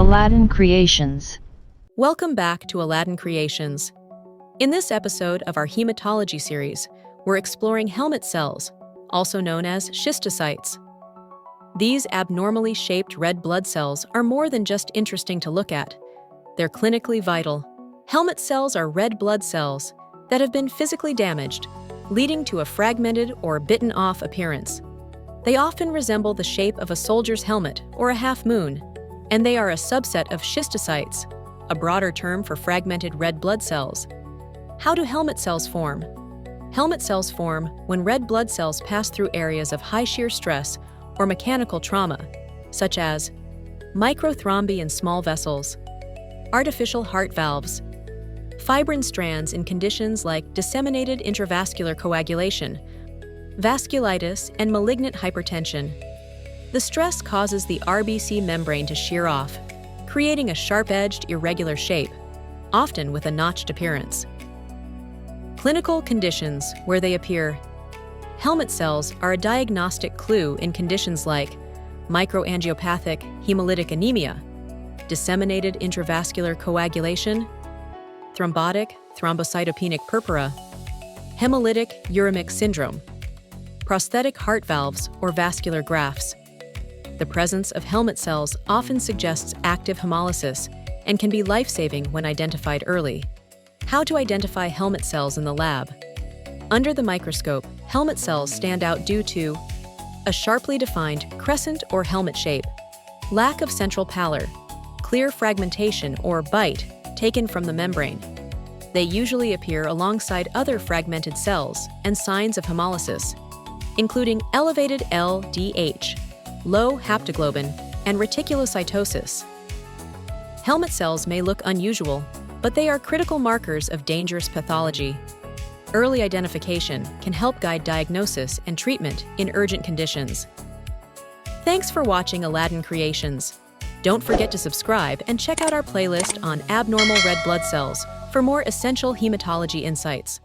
Aladdin Creations. Welcome back to Aladdin Creations. In this episode of our Hematology series, we're exploring helmet cells, also known as schistocytes. These abnormally shaped red blood cells are more than just interesting to look at. They're clinically vital. Helmet cells are red blood cells that have been physically damaged, leading to a fragmented or bitten-off appearance. They often resemble the shape of a soldier's helmet or a half-moon, and they are a subset of schistocytes, a broader term for fragmented red blood cells. How do helmet cells form? Helmet cells form when red blood cells pass through areas of high shear stress or mechanical trauma, such as microthrombi in small vessels, artificial heart valves, fibrin strands in conditions like disseminated intravascular coagulation, vasculitis, and malignant hypertension. The stress causes the RBC membrane to shear off, creating a sharp-edged, irregular shape, often with a notched appearance. Clinical conditions where they appear. Helmet cells are a diagnostic clue in conditions like microangiopathic hemolytic anemia, disseminated intravascular coagulation, thrombotic thrombocytopenic purpura, hemolytic uremic syndrome, prosthetic heart valves or vascular grafts. The presence of helmet cells often suggests active hemolysis and can be life-saving when identified early. How to identify helmet cells in the lab? Under the microscope, helmet cells stand out due to a sharply defined crescent or helmet shape, lack of central pallor, clear fragmentation or bite taken from the membrane. They usually appear alongside other fragmented cells and signs of hemolysis, including elevated LDH, low haptoglobin, and reticulocytosis. Helmet cells may look unusual, but they are critical markers of dangerous pathology. Early identification can help guide diagnosis and treatment in urgent conditions. Thanks for watching Aladdin Creations. Don't forget to subscribe and check out our playlist on abnormal red blood cells for more essential hematology insights.